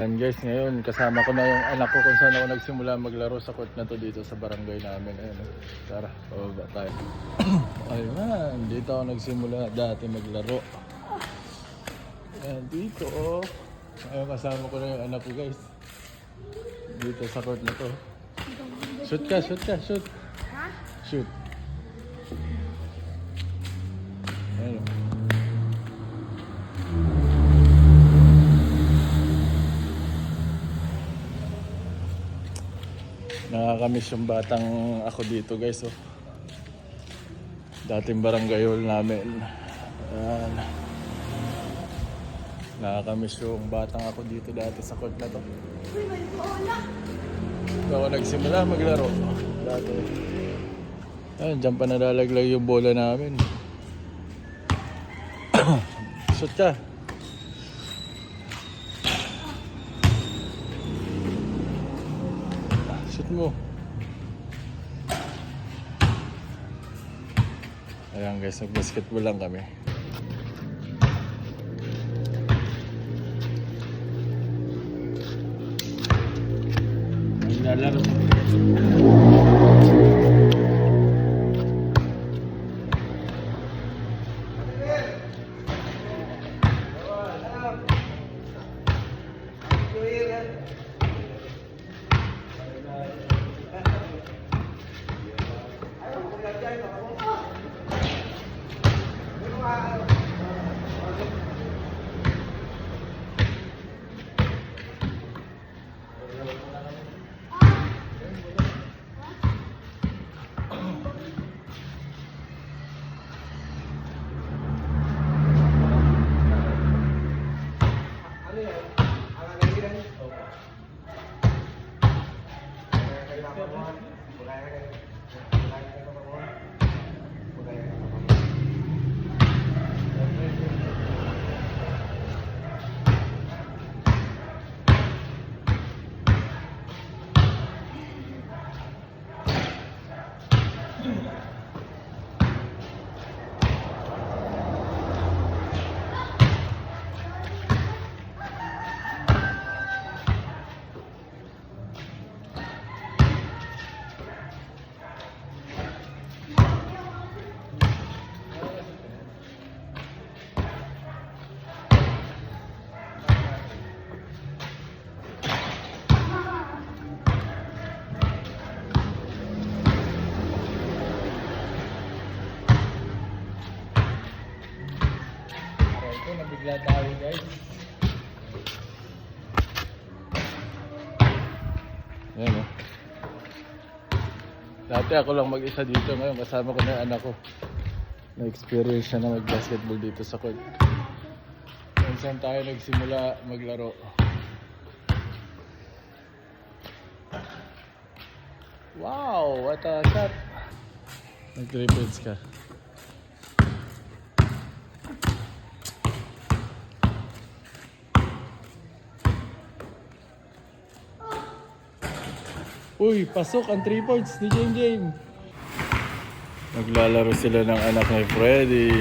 Yan guys, ngayon kasama ko na yung anak ko kung saan ako nagsimula maglaro sa court na to dito sa barangay namin. Ayun, tara, pababa tayo. Ayun, dito ako nagsimula dati maglaro. Ayan, dito oh. Ayun, kasama ko na yung anak ko guys. Dito sa court na to. Shoot ka, shoot ka, shoot. Ha? Shoot. Ayun. Nakakamiss yung batang ako dito guys oh. Dating barangay hall namin. Ayan. Nakakamiss yung batang ako dito dati sa court na to. Ito ako nagsimula maglaro dati. Ayan, dyan pa nalalaglag yung bola namin. Shoot ka. Shoot mo. Ayan guys, nag-basketball lang kami. Naglalaro. Nabigla tayo guys. Ayan o. Dati ako lang mag-isa dito, ngayon kasama ko na yung anak ko. Na-experience siya na mag-basketball dito sa court. Minsan tayo nagsimula maglaro. Wow! What a shot! Nag-triples ka. Uy, pasok ang 3 points ni James. Naglalaro sila ng anak ni Freddy.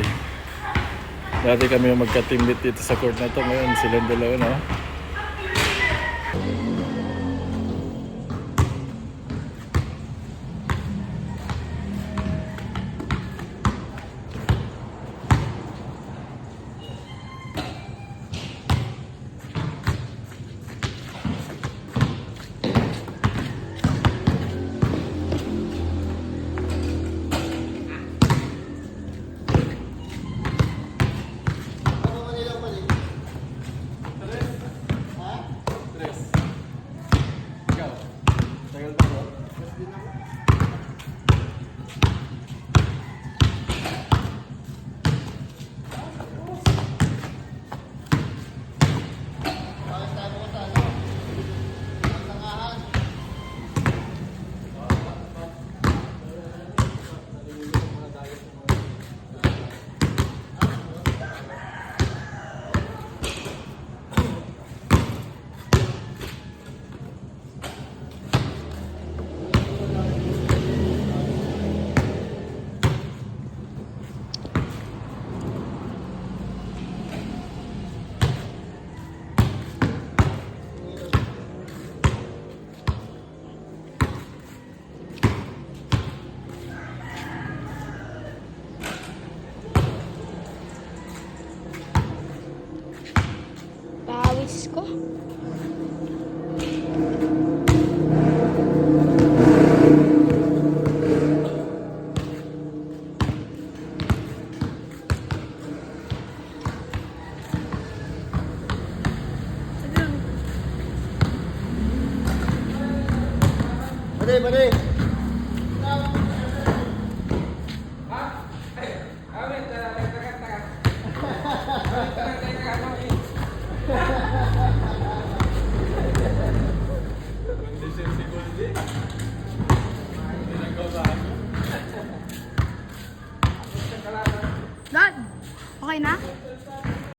Dati kami yung magka-teammate dito sa court na to. Ngayon silang dalawa na. pawis ko. Pwede, pwede.